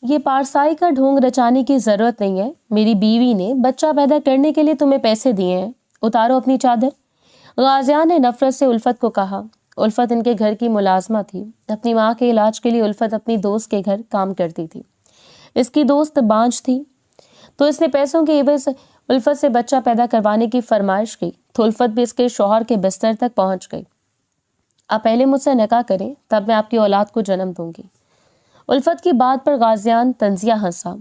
یہ پارسائی کا ڈھونگ رچانے کی ضرورت نہیں ہے. میری بیوی نے بچہ پیدا کرنے کے لیے تمہیں پیسے دیے ہیں. اتارو اپنی چادر. غازیان نے نفرت سے الفت کو کہا. الفت ان کے گھر کی ملازمہ تھی. اپنی ماں کے علاج کے لیے الفت اپنی دوست کے گھر کام کرتی تھی. اس کی دوست بانجھ تھی تو اس نے پیسوں کے عوض الفت سے بچہ پیدا کروانے کی فرمائش کی تو الفت بھی اس کے شوہر کے بستر تک پہنچ گئی. آپ پہلے مجھ سے نکاح کریں تب میں آپ کی اولاد کو جنم دوں گی. الفت کی بات پر غازیان طنزیہ ہنسا.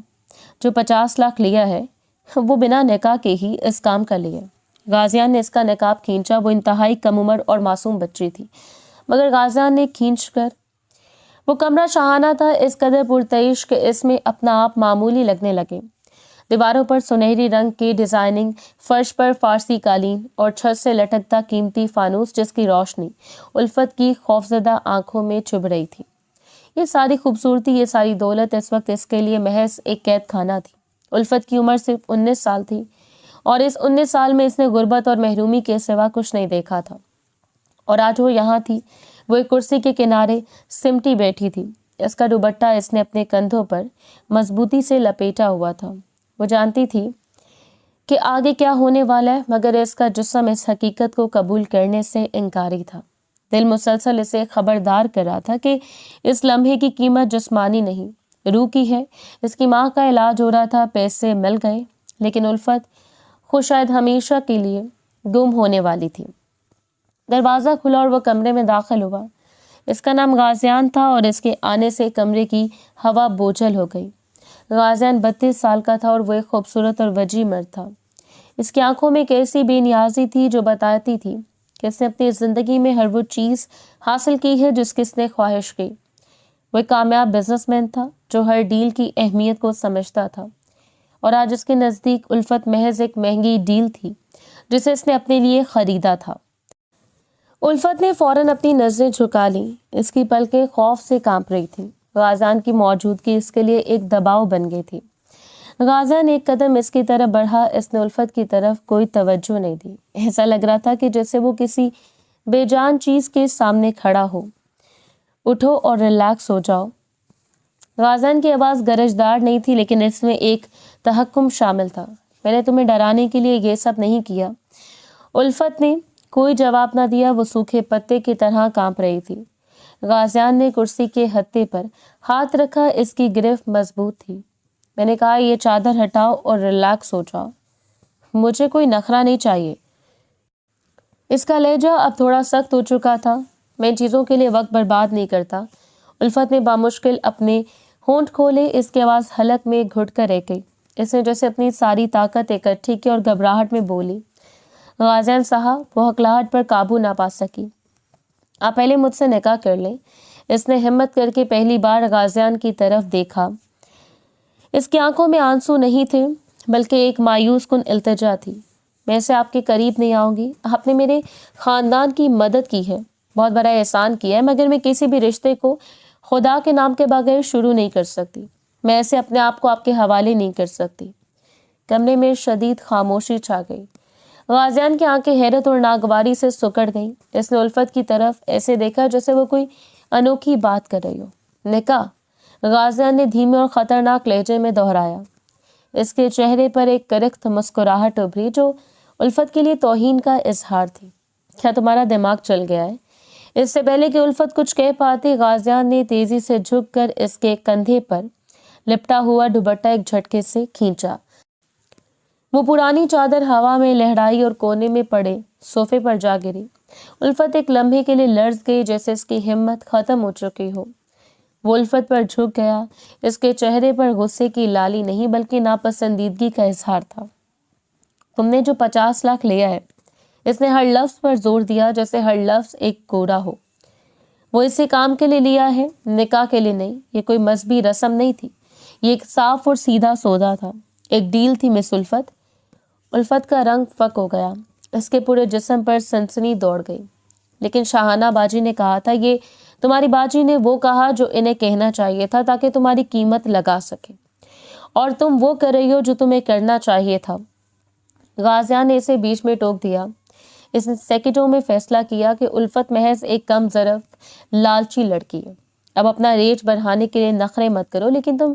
جو 50 لاکھ لیا ہے وہ بنا نکاح کے ہی اس کام کا لیا. غازیان نے اس کا نقاب کھینچا. وہ انتہائی کم عمر اور معصوم بچی تھی مگر غازیان نے کھینچ کر. وہ کمرہ شاہانہ تھا اس قدر پرتعیش کہ اس میں اپنا آپ معمولی لگنے لگے. دیواروں پر سنہری رنگ کی ڈیزائننگ، فرش پر فارسی قالین اور چھت سے لٹکتا قیمتی فانوس جس کی روشنی الفت کی خوفزدہ آنکھوں میں چبھ رہی تھی. یہ ساری خوبصورتی، یہ ساری دولت اس وقت اس کے لیے محض ایک قید خانہ تھی. الفت کی عمر صرف 19 سال تھی اور اس 19 سال میں اس نے غربت اور محرومی کے سوا کچھ نہیں دیکھا تھا. اور آج وہ یہاں تھی. وہ ایک کرسی کے کنارے سمٹی بیٹھی تھی. اس کا دوپٹہ اس نے اپنے کندھوں پر مضبوطی سے لپیٹا ہوا تھا. وہ جانتی تھی کہ آگے کیا ہونے والا ہے مگر اس کا جسم اس حقیقت کو قبول کرنے سے انکاری تھا. دل مسلسل اسے خبردار کر رہا تھا کہ اس لمحے کی قیمت جسمانی نہیں روح کی ہے. اس کی ماں کا علاج ہو رہا تھا، پیسے مل گئے لیکن الفت خود شاید ہمیشہ کے لیے گم ہونے والی تھی. دروازہ کھلا اور وہ کمرے میں داخل ہوا. اس کا نام غازیان تھا اور اس کے آنے سے کمرے کی ہوا بوجھل ہو گئی. غازیان 32 سال کا تھا اور وہ ایک خوبصورت اور وجیح مرد تھا. اس کی آنکھوں میں ایک ایسی بے نیازی تھی جو بتاتی تھی کہ اس نے اپنی زندگی میں ہر وہ چیز حاصل کی ہے جس کی اس نے خواہش کی. وہ ایک کامیاب بزنس مین تھا جو ہر ڈیل کی اہمیت کو سمجھتا تھا اور آج اس کے نزدیک الفت محض ایک مہنگی ڈیل تھی جسے اس نے اپنے لیے خریدا تھا. الفت نے فوراً اپنی نظریں جھکا لیں. اس کی پلکیں خوف سے کانپ رہی تھیں. غازیان کی موجودگی اس کے لیے ایک دباؤ بن گئی تھی. غازیان ایک قدم اس کی طرف بڑھا. اس نے الفت کی طرف کوئی توجہ نہیں دی. ایسا لگ رہا تھا کہ جیسے وہ کسی بے جان چیز کے سامنے کھڑا ہو. اٹھو اور ریلیکس ہو جاؤ. غازیان کی آواز گرجدار نہیں تھی لیکن اس میں ایک تحکم شامل تھا. میں نے تمہیں ڈرانے کے لیے یہ سب نہیں کیا. الفت نے کوئی جواب نہ دیا. وہ سوکھے پتے کی طرح کانپ رہی تھی. غازیان نے کرسی کے ہتھے پر ہاتھ رکھا. اس کی گرفت مضبوط تھی. میں نے کہا یہ چادر ہٹاؤ اور ریلیکس ہو جاؤ. مجھے کوئی نخرہ نہیں چاہیے. اس کا لہجہ اب تھوڑا سخت ہو چکا تھا. میں ان چیزوں کے لیے وقت برباد نہیں کرتا. الفت نے بامشکل اپنے ہونٹ کھولے. اس کی آواز حلق میں گھٹ کر رہ گئی. اس نے جیسے اپنی ساری طاقت اکٹھی کی اور گھبراہٹ میں بولی. غازیان صاحب وہ ہکلاہٹ پر قابو نہ پا سکی. آپ پہلے مجھ سے نکاح کر لیں. اس نے ہمت کر کے پہلی بار غازیان کی طرف دیکھا. اس کی آنکھوں میں آنسو نہیں تھے بلکہ ایک مایوس کن التجا تھی. میں سے آپ کے قریب نہیں آؤں گی. آپ نے میرے خاندان کی مدد کی ہے، بہت بڑا احسان کیا ہے مگر میں کسی بھی رشتے کو خدا کے نام کے بغیر شروع نہیں کر سکتی. میں ایسے اپنے آپ کو آپ کے حوالے نہیں کر سکتی. کمرے میں شدید خاموشی چھا گئی. غازیان کی آنکھیں حیرت اور ناگواری سے سکڑ گئیں. اس نے الفت کی طرف ایسے دیکھا جیسے وہ کوئی انوکھی بات کر رہی ہو. نکاح؟ غازیان نے دھیمے اور خطرناک لہجے میں دہرایا. اس کے چہرے پر ایک کرخت مسکراہٹ ابھری جو الفت کے لیے توہین کا اظہار تھی. کیا تمہارا دماغ چل گیا ہے؟ اس سے پہلے کہ الفت کچھ کہہ پاتی غازیان نے تیزی سے جھک کر اس کے کندھے پر لپٹا ہوا دوپٹہ ایک جھٹکے سے کھینچا. وہ پرانی چادر ہوا میں لہرائی اور کونے میں پڑے صوفے پر جا گری. الفت ایک لمحے کے لیے لرز گئی جیسے اس کی ہمت ختم ہو چکی ہو. وہ الفت پر جھک گیا. اس کے چہرے پر غصے کی لالی نہیں بلکہ ناپسندیدگی کا اظہار تھا. تم نے جو 50 لاکھ لیا ہے، اس نے ہر لفظ پر زور دیا جیسے ہر لفظ ایک کوڑا ہو. وہ اسی کام کے لیے لیا ہے، نکاح کے لیے نہیں. یہ کوئی مذہبی رسم نہیں تھی. یہ ایک صاف اور سیدھا سودا تھا، ایک ڈیل تھی. مس الفت. الفت کا رنگ فک ہو گیا. اس کے پورے جسم پر سنسنی دوڑ گئی. لیکن شاہانہ باجی نے کہا تھا. یہ تمہاری باجی نے وہ کہا جو انہیں کہنا چاہیے تھا تاکہ تمہاری قیمت لگا سکے، اور تم وہ کر رہی ہو جو تمہیں کرنا چاہیے تھا. غازیان نے اسے بیچ میں ٹوک دیا. اس نے سیکنڈوں میں فیصلہ کیا کہ الفت محض ایک کم ظرف لالچی لڑکی ہے. اب اپنا ریٹ بڑھانے کے لیے نخرے مت کرو. لیکن تم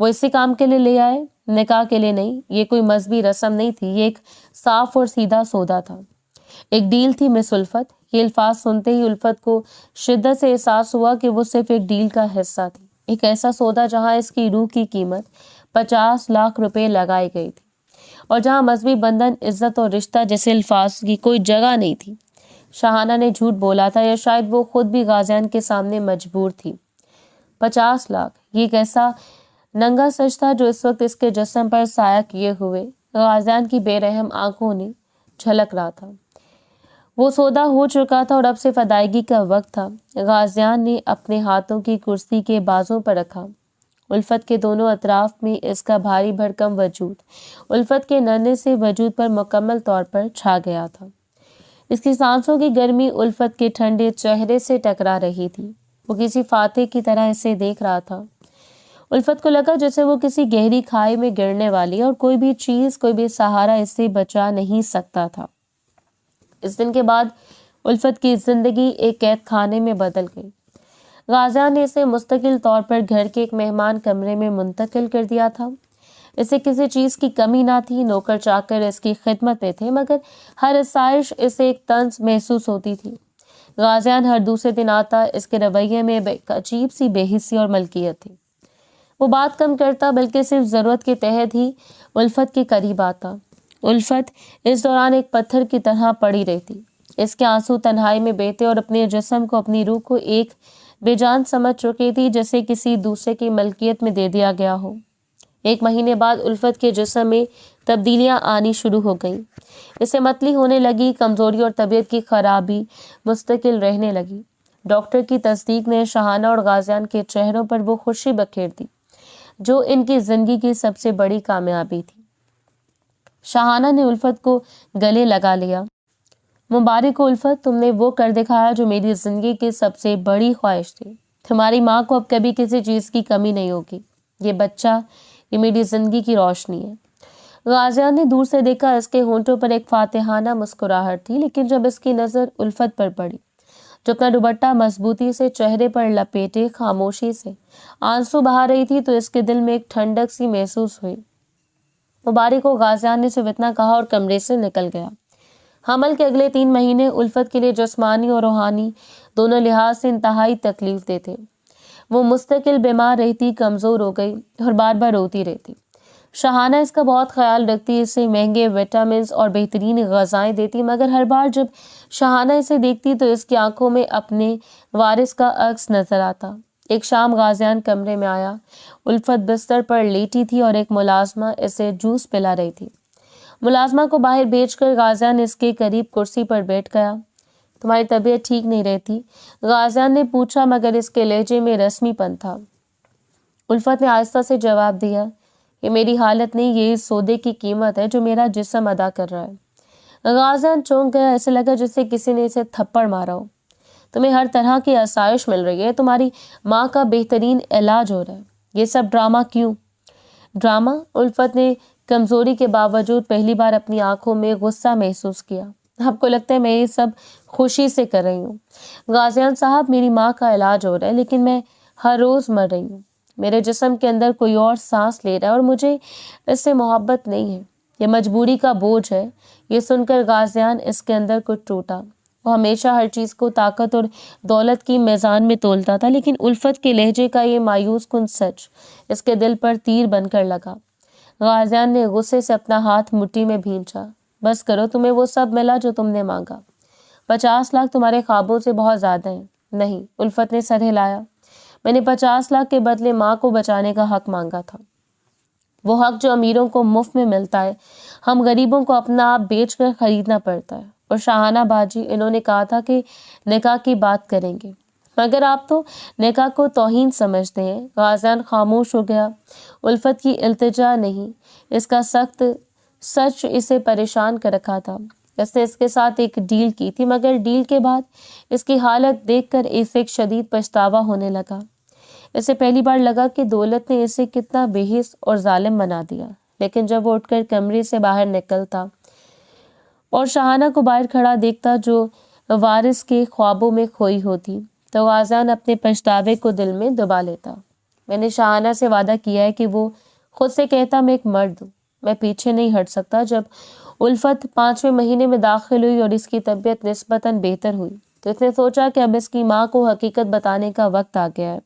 وہ اسی کام کے لیے لے آئے، نکاح کے لیے نہیں۔ یہ کوئی مذہبی رسم نہیں تھی، یہ ایک صاف اور سیدھا سودا تھا، ایک ڈیل تھی مس الفت۔ یہ الفاظ سنتے ہی الفت کو شدت سے احساس ہوا کہ وہ صرف ایک ڈیل کا حصہ تھی، ایک ایسا سودا جہاں اس کی روح کی قیمت 50 لاکھ روپے لگائی گئی تھی، اور جہاں مذہبی بندھن، عزت اور رشتہ جیسے الفاظ کی کوئی جگہ نہیں تھی۔ شاہانہ نے جھوٹ بولا تھا، یا شاید وہ خود بھی غازیان کے سامنے مجبور تھی۔ 50 لاکھ، یہ ایک ایسا ننگا سچ تھا جو اس وقت اس کے جسم پر سایہ کیے ہوئے غازیان کی بے رحم آنکھوں نے جھلک رہا تھا۔ وہ سودا ہو چکا تھا اور اب صرف ادائیگی کا وقت تھا۔ غازیان نے اپنے ہاتھوں کی کرسی کے بازوں پر رکھا۔ الفت کے دونوں اطراف میں اس کا بھاری بھرکم وجود الفت کے نرنے سے وجود پر مکمل طور پر چھا گیا تھا۔ اس کی سانسوں کی گرمی الفت کے ٹھنڈے چہرے سے ٹکرا رہی تھی۔ وہ کسی فاتح کی طرح اسے دیکھ رہا تھا۔ الفت کو لگا جیسے وہ کسی گہری کھائی میں گرنے والی، اور کوئی بھی چیز، کوئی بھی سہارا اسے بچا نہیں سکتا تھا۔ اس دن کے بعد الفت کی زندگی ایک قید خانے میں بدل گئی۔ غازیان نے اسے مستقل طور پر گھر کے ایک مہمان کمرے میں منتقل کر دیا تھا۔ اسے کسی چیز کی کمی نہ تھی، نوکر چاکر اس کی خدمت میں تھے، مگر ہر آسائش اسے ایک طنز محسوس ہوتی تھی۔ غازیان ہر دوسرے دن آتا، اس کے رویے میں ایک عجیب سی بے حسی اور ملکیت تھی۔ وہ بات کم کرتا، بلکہ صرف ضرورت کے تحت ہی الفت کے قریب آتا۔ الفت اس دوران ایک پتھر کی طرح پڑی رہتی۔ اس کے آنسو تنہائی میں بہتے اور اپنے جسم کو، اپنی روح کو ایک بے جان سمجھ چکی تھی، جیسے کسی دوسرے کی ملکیت میں دے دیا گیا ہو۔ 1 مہینے بعد الفت کے جسم میں تبدیلیاں آنی شروع ہو گئیں۔ اسے متلی ہونے لگی، کمزوری اور طبیعت کی خرابی مستقل رہنے لگی۔ ڈاکٹر کی تصدیق نے شاہانہ اور غازیان کے چہروں پر وہ خوشی بکھیر دی جو ان کی زندگی کی سب سے بڑی کامیابی تھی۔ شاہانہ نے الفت کو گلے لگا لیا۔ مبارک ہو الفت، تم نے وہ کر دکھایا جو میری زندگی کی سب سے بڑی خواہش تھی۔ تمہاری ماں کو اب کبھی کسی چیز کی کمی نہیں ہوگی۔ یہ بچہ، یہ میری زندگی کی روشنی ہے۔ غازیان نے دور سے دیکھا، اس کے ہونٹوں پر ایک فاتحانہ مسکراہٹ تھی، لیکن جب اس کی نظر الفت پر پڑی، جو اپنا دوپٹہ مضبوطی سے چہرے پر لپیٹے خاموشی سے آنسو بہا رہی تھی، تو اس کے دل میں ایک ٹھنڈک سی محسوس ہوئی۔ مبارک ہو، غازیان نے صرف اتنا کہا اور کمرے سے نکل گیا۔ حمل کے اگلے 3 مہینے الفت کے لیے جسمانی اور روحانی دونوں لحاظ سے انتہائی تکلیف دہ تھے۔ وہ مستقل بیمار رہتی، کمزور ہو گئی اور بار بار روتی رہتی۔ شاہانہ اس کا بہت خیال رکھتی، اسے مہنگے وٹامنز اور بہترین غذائیں دیتی، مگر ہر بار جب شاہانہ اسے دیکھتی تو اس کی آنکھوں میں اپنے وارث کا عکس نظر آتا۔ ایک شام غازیان کمرے میں آیا۔ الفت بستر پر لیٹی تھی اور ایک ملازمہ اسے جوس پلا رہی تھی۔ ملازمہ کو باہر بھیج کر غازیان اس کے قریب کرسی پر بیٹھ گیا۔ تمہاری طبیعت ٹھیک نہیں رہتی؟ غازیان نے پوچھا، مگر اس کے لہجے میں رسمی پن تھا۔ الفت نے آہستہ سے جواب دیا، یہ میری حالت نہیں، یہ اس سودے کی قیمت ہے جو میرا جسم ادا کر رہا ہے۔ غازیان چونک گیا، ایسے لگا جیسے کسی نے اسے تھپڑ مارا ہو۔ تمہیں ہر طرح کی آسائش مل رہی ہے، تمہاری ماں کا بہترین علاج ہو رہا ہے، یہ سب ڈرامہ کیوں؟ ڈرامہ؟ الفت نے کمزوری کے باوجود پہلی بار اپنی آنکھوں میں غصہ محسوس کیا۔ آپ کو لگتا ہے میں یہ سب خوشی سے کر رہی ہوں؟ غازیان صاحب، میری ماں کا علاج ہو رہا ہے، لیکن میں ہر روز مر رہی ہوں۔ میرے جسم کے اندر کوئی اور سانس لے رہا ہے اور مجھے اس سے محبت نہیں ہے، یہ مجبوری کا بوجھ ہے۔ یہ سن کر غازیان اس کے اندر کچھ ٹوٹا۔ وہ ہمیشہ ہر چیز کو طاقت اور دولت کی میزان میں تولتا تھا، لیکن الفت کے لہجے کا یہ مایوس کن سچ اس کے دل پر تیر بن کر لگا۔ غازیان نے غصے سے اپنا ہاتھ مٹھی میں بھینچا۔ بس کرو، تمہیں وہ سب ملا جو تم نے مانگا۔ 50 لاکھ تمہارے خوابوں سے بہت زیادہ ہیں۔ نہیں، الفت نے سر ہلایا، میں نے 50 لاکھ کے بدلے ماں کو بچانے کا حق مانگا تھا، وہ حق جو امیروں کو مفت میں ملتا ہے، ہم غریبوں کو اپنا آپ بیچ کر خریدنا پڑتا ہے۔ اور شاہانہ باجی، انہوں نے کہا تھا کہ نکاح کی بات کریں گے، مگر آپ تو نکاح کو توہین سمجھتے ہیں۔ غازیان خاموش ہو گیا۔ الفت کی التجا نہیں، اس کا سخت سچ اسے پریشان کر رکھا تھا۔ اس نے اس کے ساتھ ایک ڈیل کی تھی، مگر ڈیل کے بعد اس کی حالت دیکھ کر اسے ایک شدید پچھتاوا ہونے لگا۔ اسے پہلی بار لگا کہ دولت نے اسے کتنا بے حس اور ظالم بنا دیا۔ لیکن جب وہ اٹھ کر کمرے سے باہر نکلتا اور شاہانہ کو باہر کھڑا دیکھتا جو وارث کے خوابوں میں کھوئی ہوتی، تو غازیان اپنے پچھتاوے کو دل میں دبا لیتا۔ میں نے شاہانہ سے وعدہ کیا ہے کہ وہ خود سے کہتا میں ایک مرد ہوں، میں پیچھے نہیں ہٹ سکتا۔ جب الفت 5ویں مہینے میں داخل ہوئی اور اس کی طبیعت نسبتاً بہتر ہوئی تو اس نے سوچا کہ اب اس کی ماں کو حقیقت بتانے کا وقت آ گیا ہے۔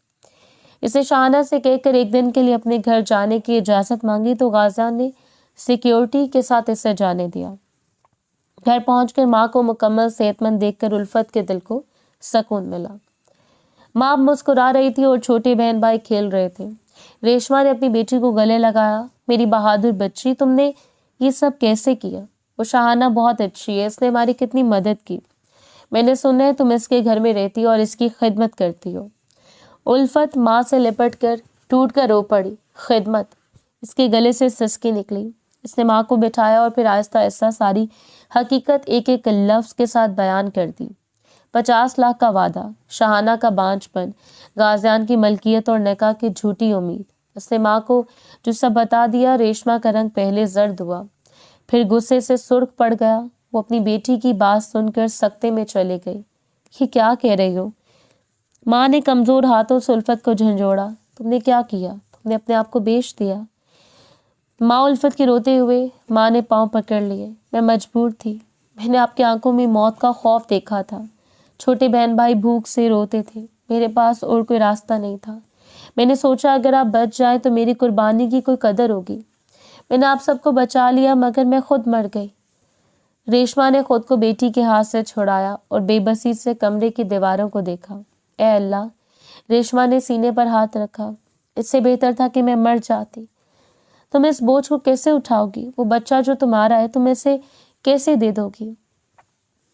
اسے شاہانہ سے کہہ کر ایک دن کے لیے اپنے گھر جانے کی اجازت مانگی تو غازیان نے سیکیورٹی کے ساتھ اسے جانے دیا۔ گھر پہنچ کر ماں کو مکمل صحت مند دیکھ کر الفت کے دل کو سکون ملا۔ ماں مسکرا رہی تھی اور چھوٹے بہن بھائی کھیل رہے تھے۔ ریشما نے اپنی بیٹی کو گلے لگایا۔ میری بہادر بچی، تم نے یہ سب کیسے کیا؟ وہ شاہانہ بہت اچھی ہے، اس نے ہماری کتنی مدد کی۔ میں نے سنا ہے تم اس کے گھر میں رہتی ہو اور اس کی خدمت کرتی ہو۔ الفت ماں سے لپٹ کر ٹوٹ کر رو پڑی۔ خدمت؟ اس کے گلے سے سسکی نکلی۔ اس نے ماں کو بٹھایا اور پھر آہستہ آہستہ ساری حقیقت ایک ایک لفظ کے ساتھ بیان کر دی۔ 50 لاکھ کا وعدہ، شاہانہ کا بانجھ پن، غازیان کی ملکیت اور نکاح کی جھوٹی امید۔ اس نے ماں کو جو سب بتا دیا۔ ریشما کا رنگ پہلے زرد ہوا، پھر غصے سے سرخ پڑ گیا۔ وہ اپنی بیٹی کی بات سن کر سکتے میں چلے گئی۔ یہ کیا کہہ رہی ہو؟ ماں نے کمزور ہاتھوں سے الفت کو جھنجھوڑا۔ تم نے کیا کیا؟ تم نے اپنے آپ کو بیچ دیا۔ ماں الفت کے روتے ہوئے ماں نے پاؤں پکڑ لیے۔ میں مجبور تھی، میں نے آپ کی آنکھوں میں موت کا خوف دیکھا تھا۔ چھوٹے بہن بھائی بھوک سے روتے تھے، میرے پاس اور کوئی راستہ نہیں تھا۔ میں نے سوچا اگر آپ بچ جائیں تو میری قربانی کی کوئی قدر ہوگی۔ میں نے آپ سب کو بچا لیا مگر میں خود مر گئی۔ ریشما نے خود کو بیٹی کے ہاتھ سے چھڑایا اور بے بسی سے کمرے کی دیواروں کو دیکھا۔ اے اللہ! ریشما نے سینے پر ہاتھ رکھا۔ اس سے بہتر تھا کہ میں مر جاتی۔ تم اس بوجھ کو کیسے اٹھاؤ گی؟ وہ بچہ جو تمہارا ہے تم اسے کیسے دے دو گی؟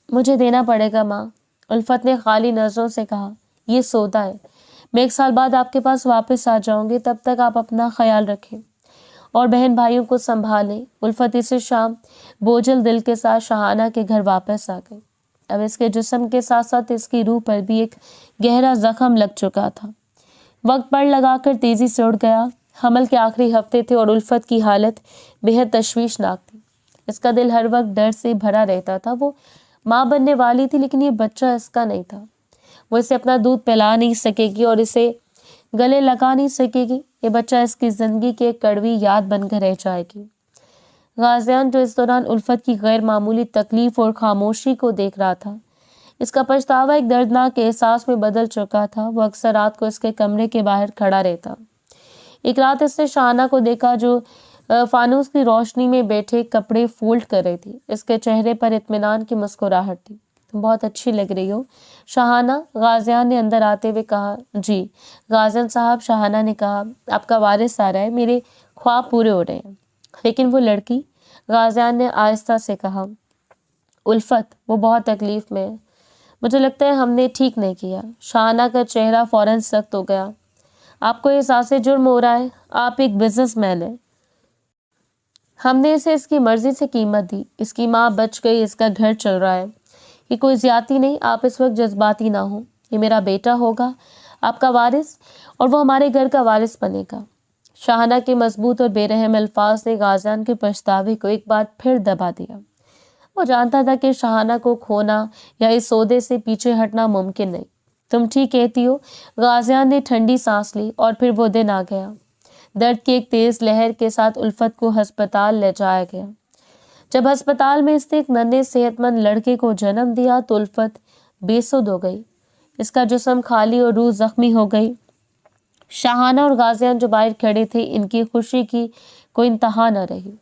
مجھے دینا پڑے گا ماں، الفت نے خالی نظروں سے کہا۔ یہ سودا ہے، میں 1 سال بعد آپ کے پاس واپس آ جاؤں گی، تب تک آپ اپنا خیال رکھیں اور بہن بھائیوں کو سنبھالیں۔ الفت اسی شام بوجھل دل کے ساتھ شاہانہ کے گھر واپس آ گئی۔ اب اس کے جسم کے ساتھ ساتھ اس کی روح پر بھی ایک گہرا زخم لگ چکا تھا۔ وقت پڑ لگا کر تیزی سے اڑ گیا۔ حمل کے آخری ہفتے تھے اور الفت کی حالت بہت تشویشناک تھی۔ اس کا دل ہر وقت ڈر سے بھرا رہتا تھا۔ وہ ماں بننے والی تھی لیکن یہ بچہ اس کا نہیں تھا۔ وہ اسے اپنا دودھ پلا نہیں سکے گی اور اسے گلے لگا نہیں سکے گی۔ یہ بچہ اس کی زندگی کی ایک کڑوی یاد بن کر رہ جائے گی۔ غازیان جو اس دوران الفت کی غیر معمولی تکلیف اور خاموشی کو دیکھ رہا تھا، اس کا پچھتاوا ایک دردناک احساس میں بدل چکا تھا۔ وہ اکثر رات کو اس کے کمرے کے باہر کھڑا رہتا۔ ایک رات اس نے شاہانہ کو دیکھا جو فانوس کی روشنی میں بیٹھے کپڑے فولڈ کر رہی تھی۔ اس کے چہرے پر اطمینان کی مسکراہٹ تھی۔ تم بہت اچھی لگ رہی ہو شاہانہ، غازیان نے اندر آتے ہوئے کہا۔ جی غازیان صاحب، شاہانہ نے کہا، آپ کا وارث آ رہا ہے، میرے خواب پورے ہو رہے ہیں۔ لیکن وہ لڑکی، غازیان نے آہستہ سے کہا۔ الفت، وہ بہت تکلیف میں ہے، مجھے لگتا ہے ہم نے ٹھیک نہیں کیا۔ شاہانہ کا چہرہ فوراً سخت ہو گیا۔ آپ کو احساس جرم ہو رہا ہے، آپ ایک بزنس مین ہیں۔ ہم نے اسے اس کی مرضی سے قیمت دی، اس کی ماں بچ گئی، اس کا گھر چل رہا ہے، یہ کوئی زیادتی نہیں۔ آپ اس وقت جذباتی نہ ہوں، یہ میرا بیٹا ہوگا، آپ کا وارث، اور وہ ہمارے گھر کا وارث بنے گا۔ شاہانہ کے مضبوط اور بے رحم الفاظ نے غازیان کے پچھتاوے کو ایک بار پھر دبا دیا۔ وہ جانتا تھا کہ شاہانہ کو کھونا یا اس سودے سے پیچھے ہٹنا ممکن نہیں۔ تم ٹھیک کہتی ہو، غازیان نے ٹھنڈی سانس لی، اور پھر وہ دن آ گیا۔ درد کی ایک تیز لہر کے ساتھ الفت کو ہسپتال لے جایا گیا۔ جب ہسپتال میں اس نے ایک ننھے صحت مند لڑکے کو جنم دیا تو الفت بے سدھ ہو گئی۔ اس کا جسم خالی اور روح زخمی ہو گئی۔ شاہانہ اور غازیان جو باہر کھڑے تھے، ان کی خوشی کی کوئی انتہا نہ رہی۔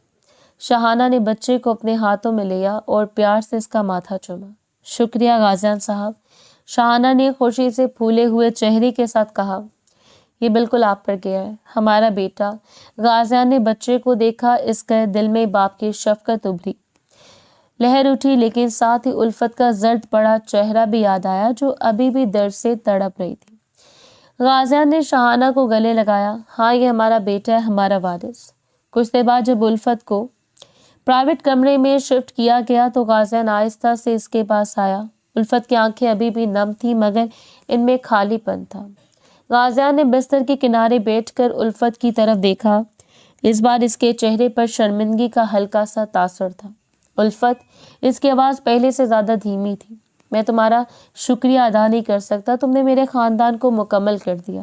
شاہانہ نے بچے کو اپنے ہاتھوں میں لیا اور پیار سے اس کا ماتھا چوما۔ شکریہ غازیان صاحب، شاہانہ نے خوشی سے پھولے ہوئے چہرے کے ساتھ کہا۔ یہ بالکل آپ پر گیا ہے، ہمارا بیٹا۔ غازیان نے بچے کو دیکھا، اس کے دل میں باپ کی شفقت ابھری۔ لہر اٹھی، لیکن ساتھ ہی الفت کا زرد پڑا چہرہ بھی یاد آیا جو ابھی بھی درد سے تڑپ رہی تھی۔ غازیان نے شاہانہ کو گلے لگایا۔ ہاں، یہ ہمارا بیٹا ہے، ہمارا وارث۔ کچھ دیر بعد جب الفت کو پرائیویٹ کمرے میں شفٹ کیا گیا تو غازیان آہستہ سے اس کے پاس آیا۔ الفت کی آنکھیں ابھی بھی نم تھیں مگر ان میں خالی پن تھا۔ غازیان نے بستر کے کنارے بیٹھ کر الفت کی طرف دیکھا۔ اس بار اس کے چہرے پر شرمندگی کا ہلکا سا تاثر تھا۔ الفت، اس کی آواز پہلے سے زیادہ دھیمی تھی، میں تمہارا شکریہ ادا نہیں کر سکتا، تم نے میرے خاندان کو مکمل کر دیا۔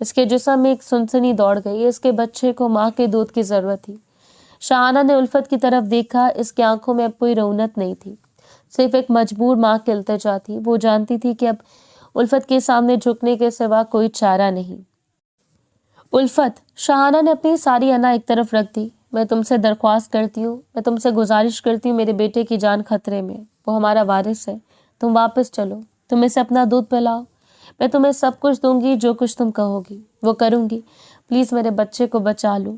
اس کے جسم میں ایک سنسنی دوڑ گئی. اس کے بچے کو ماں کے دودھ کی ضرورت تھی. شاہانہ نے الفت کی طرف دیکھا. اس کی آنکھوں میں اب کوئی رونق نہیں تھی, صرف ایک مجبور ماں کی التجا تھی. وہ جانتی تھی کہ اب الفت کے سامنے جھکنے کے سوا کوئی چارہ نہیں. الفت, شاہانہ نے اپنی ساری انا ایک طرف رکھ دی. میں تم سے درخواست کرتی ہوں, میں تم سے گزارش کرتی ہوں, میرے بیٹے کی جان خطرے میں, وہ ہمارا وارث ہے. تم واپس چلو, تم اسے اپنا دودھ پلاؤ. میں تمہیں سب کچھ دوں گی, جو کچھ تم کہو گی وہ کروں گی. پلیز میرے بچے کو بچا لو.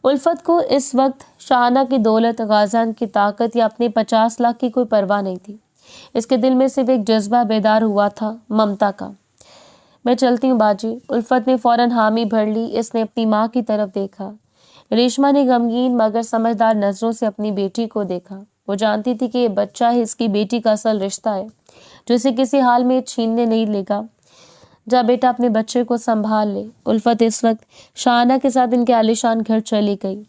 الفت کو اس وقت شاہانہ کی دولت, غازیان کی طاقت یا اپنے 50 لاکھ کی کوئی پرواہ نہیں تھی. اس کے دل میں صرف ایک جذبہ بیدار ہوا تھا, ممتا کا. میں چلتی ہوں باجی. الفت نے فوراً حامی بھر لی. اس نے اپنی ماں کی طرف دیکھا. ریشما نے غمگین مگر سمجھدار نظروں سے اپنی بیٹی کو دیکھا. وہ جانتی تھی کہ یہ بچہ ہی اس کی بیٹی کا اصل رشتہ ہے, جو اسے کسی حال میں چھیننے نہیں لے گا. جا بیٹا اپنے بچے کو سنبھال لے. الفت اس وقت شاہانہ کے ساتھ ان کے عالیشان گھر چلی گئی.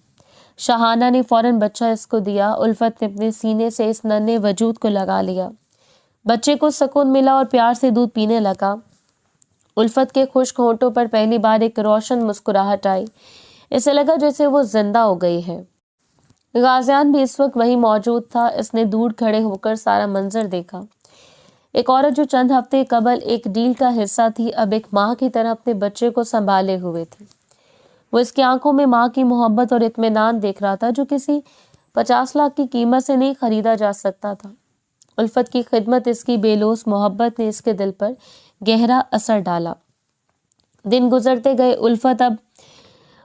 شاہانہ نے فوراً بچہ اس کو دیا. الفت نے اپنے سینے سے اس ننھے وجود کو لگا لیا. بچے کو سکون ملا اور پیار سے دودھ پینے لگا. الفت کے خشک ہونٹوں پر پہلی بار ایک روشن مسکراہٹ آئی. اسے لگا جیسے وہ زندہ ہو گئی ہے. غازیان بھی اس وقت وہیں موجود تھا. اس نے دور کھڑے ہو کر سارا منظر دیکھا. ایک عورت جو چند ہفتے قبل ایک ڈیل کا حصہ تھی, اب ایک ماں کی طرح اپنے بچے کو سنبھالے ہوئے تھی. وہ اس کی آنکھوں میں ماں کی محبت اور اطمینان دیکھ رہا تھا, جو کسی 50 لاکھ کی قیمت سے نہیں خریدا جا سکتا تھا. الفت کی خدمت, اس کی بے لوث محبت نے اس کے دل پر گہرا اثر ڈالا. دن گزرتے گئے. الفت اب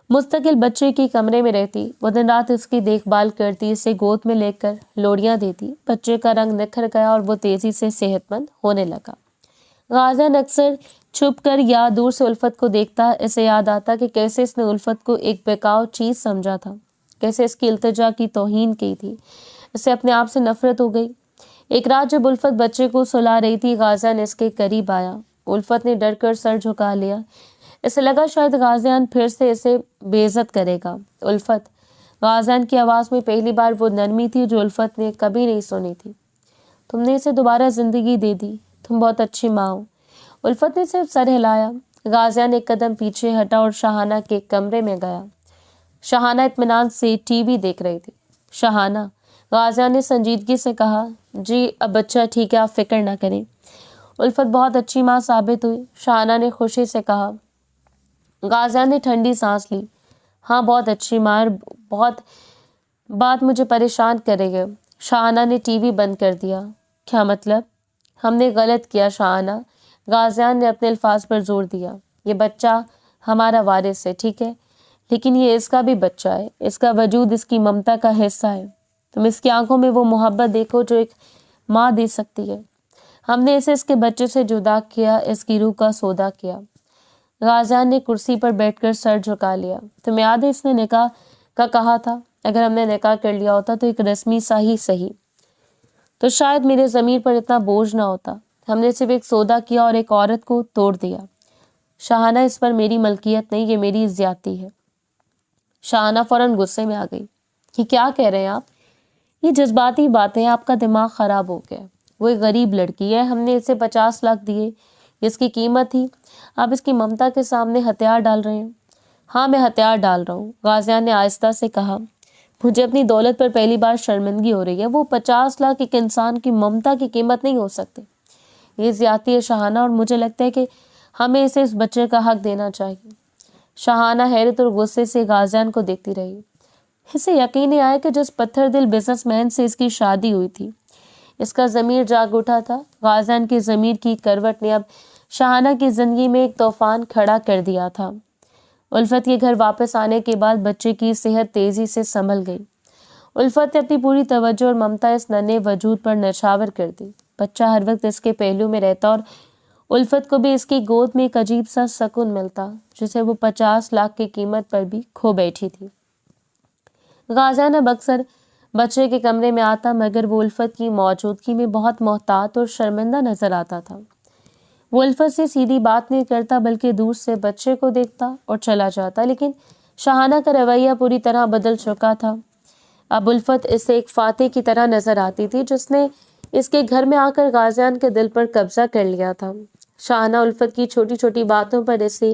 مستقل بچے کی کمرے میں رہتی. وہ دن رات اس کی دیکھ بھال کرتی, اسے گود میں لے کر لوڑیاں دیتی. بچے کا رنگ نکھر گیا اور وہ تیزی سے صحت مند ہونے لگا. غازیان اکثر چھپ کر یا دور سے الفت کو دیکھتا. اسے یاد آتا کہ کیسے اس نے الفت کو ایک بیکار چیز سمجھا تھا, کیسے اس کی التجا کی توہین کی تھی. اسے اپنے آپ سے نفرت ہو گئی. ایک رات جب الفت بچے کو سلا رہی تھی, غازیان اس کے قریب آیا. الفت نے ڈر کر سر جھکا لیا. اسے لگا شاید غازیان پھر سے اسے بے عزت کرے گا. الفت, غازیان کی آواز میں پہلی بار وہ نرمی تھی جو الفت نے کبھی نہیں سنی تھی. تم نے اسے دوبارہ زندگی دے دی. تم بہت اچھی ماں ہو. الفت نے صرف سر ہلایا. غازیان ایک قدم پیچھے ہٹا اور شاہانہ کے کمرے میں گیا. شاہانہ اطمینان سے ٹی وی دیکھ رہی تھی. شاہانہ, غازیان نے سنجیدگی سے کہا. جی اب بچہ ٹھیک ہے, آپ فکر نہ کریں. الفت بہت اچھی ماں ثابت ہوئی, شاہانہ نے خوشی سے کہا. غازیان نے ٹھنڈی سانس لی. ہاں بہت اچھی ماں, بہت بات مجھے پریشان کرے گا. شاہانہ نے ٹی وی بند کر دیا. کیا مطلب؟ ہم نے غلط کیا شاہانہ. غازیان نے اپنے الفاظ پر زور دیا. یہ بچہ ہمارا وارث ہے, ٹھیک ہے, لیکن یہ اس کا بھی بچہ ہے. اس کا وجود اس کی ممتا کا حصہ ہے. تم اس کی آنکھوں میں وہ محبت دیکھو جو ایک ماں دے سکتی ہے. ہم نے اسے اس کے بچے سے جدا کیا, اس کی روح کا سودا کیا. غازیان نے کرسی پر بیٹھ کر سر جھکا لیا. تمہیں یاد ہے اس نے نکاح کا کہا تھا. اگر ہم نے نکاح کر لیا ہوتا تو ایک رسمی سا ہی صحیح, تو شاید میرے ضمیر پر اتنا بوجھ نہ ہوتا. ہم نے صرف ایک سودا کیا اور ایک عورت کو توڑ دیا. شاہانہ, اس پر میری ملکیت نہیں, یہ میری زیادتی ہے. شاہانہ فوراً غصے میں آ گئی. یہ کیا کہہ رہے ہیں آپ؟ یہ جذباتی باتیں, آپ کا دماغ خراب ہو گیا. وہ ایک غریب لڑکی ہے, ہم نے اسے 50 لاکھ دیے, جس کی قیمت تھی. آپ اس کی ممتا کے سامنے ہتھیار ڈال رہے ہیں. ہاں میں ہتھیار ڈال رہا ہوں, غازیان نے آہستہ سے کہا. مجھے اپنی دولت پر پہلی بار شرمندگی ہو رہی ہے. وہ 50 لاکھ ایک انسان کی ممتا کی قیمت نہیں ہو سکتے. یہ زیادتی ہے شاہانہ, اور مجھے لگتا ہے کہ ہمیں اسے اس بچے کا حق دینا چاہیے. شاہانہ حیرت اور غصے سے غازیان کو دیکھتی رہی. اسے یقین نہیں آیا کہ جس پتھر دل بزنس مین سے اس کی شادی ہوئی تھی, اس کا ضمیر جاگ اٹھا تھا. غازیان کی ضمیر کی کروٹ نے اب شاہانہ کی زندگی میں ایک طوفان کھڑا کر دیا تھا. الفت کے گھر واپس آنے کے بعد بچے کی صحت تیزی سے سنبھل گئی. الفت نے اپنی پوری توجہ اور ممتا اس ننھے وجود پر نچھاور کر دی. بچہ ہر وقت اس کے پہلو میں رہتا اور الفت کو بھی اس کی گود میں ایک عجیب سا سکون ملتا, جسے وہ 50 لاکھ کی قیمت پر بھی کھو بیٹھی تھی. غازیان اب اکثر بچے کے کمرے میں آتا, مگر وہ الفت کی موجودگی میں بہت محتاط اور شرمندہ نظر آتا تھا. وہ الفت سے سیدھی بات نہیں کرتا, بلکہ دور سے بچے کو دیکھتا اور چلا جاتا. لیکن شاہانہ کا رویہ پوری طرح بدل چکا تھا. اب الفت اسے ایک فاتح کی طرح نظر آتی تھی, جس نے اس کے گھر میں آ کر غازیان کے دل پر قبضہ کر لیا تھا. شاہانہ الفت کی چھوٹی چھوٹی باتوں پر اسے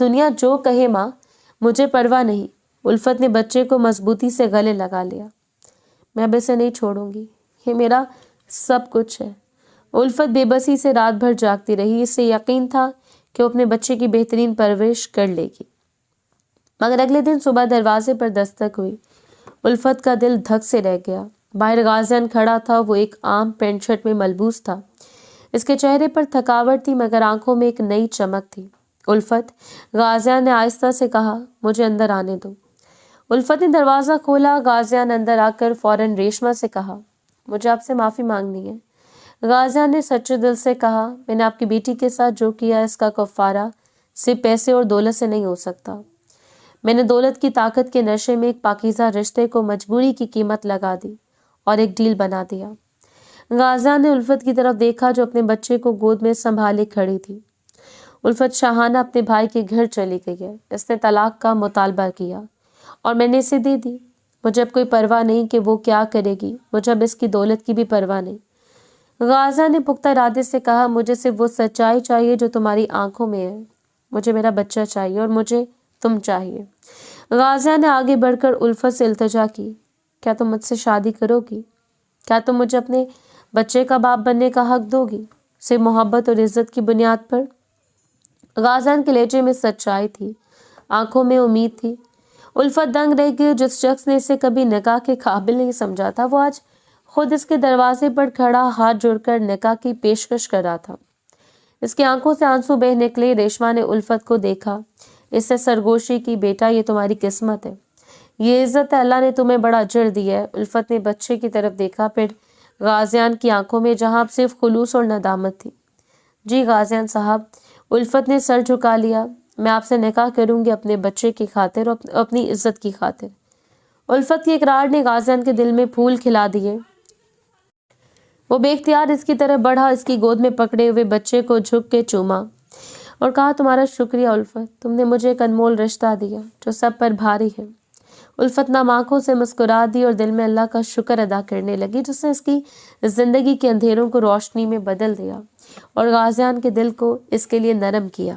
دنیا جو کہے ماں، مجھے پرواہ نہیں۔ الفت نے بچے کو مضبوطی سے گلے لگا لیا۔ میں اب اسے نہیں چھوڑوں گی، یہ میرا سب کچھ ہے۔ الفت بے بسی سے رات بھر جاگتی رہی، اس سے یقین تھا کہ وہ اپنے بچے کی بہترین پرورش کر لے گی۔ مگر اگلے دن صبح دروازے پر دستک ہوئی۔ الفت کا دل دھک سے رہ گیا۔ باہر غازیان کھڑا تھا، وہ ایک عام پینٹ شرٹ میں ملبوس تھا۔ اس کے چہرے پر تھکاوٹ تھی مگر آنکھوں میں ایک نئی چمک تھی۔ الفت، غازیان نے آہستہ سے کہا، مجھے اندر آنے دو۔ الفت نے دروازہ کھولا۔ غازیان اندر آ کر فوراً ریشما سے کہا، مجھے آپ سے معافی مانگنی ہے۔ غازیان نے سچے دل سے کہا، میں نے آپ کی بیٹی کے ساتھ جو کیا اس کا کفارہ صرف پیسے اور دولت سے نہیں ہو سکتا۔ میں نے دولت کی طاقت کے نشے میں ایک پاکیزہ رشتے کو مجبوری کی قیمت لگا دی اور ایک ڈیل بنا دیا۔ غازیان نے الفت کی طرف دیکھا جو اپنے بچے کو گود میں سنبھالے کھڑی تھی۔ الفت شاہانہ اپنے بھائی کے گھر چلی گئی ہے۔ اس نے طلاق کا مطالبہ کیا اور میں نے اسے دے دی۔ مجھے اب کوئی پرواہ نہیں کہ وہ کیا کرے گی، مجھے اب اس کی دولت کی بھی پرواہ نہیں۔ غازیان نے پختہ ارادے سے کہا، مجھے صرف وہ سچائی چاہیے جو تمہاری آنکھوں میں ہے۔ مجھے میرا بچہ چاہیے اور مجھے تم چاہیے۔ غازیان نے آگے بڑھ کر الفت سے التجا کی، کیا تم مجھ سے شادی کرو گی؟ کیا تم مجھے اپنے بچے کا باپ بننے کا حق دو گی، صرف محبت اور عزت کی بنیاد پر؟ غازیان کے لہجے میں سچائی تھی، آنکھوں میں امید تھی۔ الفت دنگ رہ گئی۔ جس شخص نے اسے کبھی نکاح کے قابل نہیں سمجھا تھا، وہ آج خود اس کے دروازے پر کھڑا ہاتھ جوڑ کر نکاح کی پیشکش کر رہا تھا۔ اس کی آنکھوں سے آنسو بہہ نکلے۔ ریشما نے الفت کو دیکھا، اس سے سرگوشی کی، بیٹا یہ تمہاری قسمت ہے، یہ عزت ہے، اللہ نے تمہیں بڑا اجر دیا ہے۔ الفت نے بچے کی طرف دیکھا، پھر غازیان کی آنکھوں میں جہاں اب صرف خلوص اور ندامت تھی۔ جی غازیان صاحب، الفت نے سر جھکا لیا، میں آپ سے نکاح کروں گی اپنے بچے کی خاطر اور اپنی عزت کی خاطر۔ الفت کے اقرار نے غازیان کے دل میں پھول کھلا دیے۔ وہ بے اختیار اس کی طرف بڑھا، اس کی گود میں پکڑے ہوئے بچے کو جھک کے چوما اور کہا، تمہارا شکریہ الفت، تم نے مجھے ایک انمول رشتہ دیا جو سب پر بھاری ہے۔ الفت نم آنکھوں سے مسکرا دی اور دل میں اللہ کا شکر ادا کرنے لگی جس نے اس کی زندگی کے اندھیروں کو روشنی میں بدل دیا اور غازیان کے دل کو اس کے لیے نرم کیا۔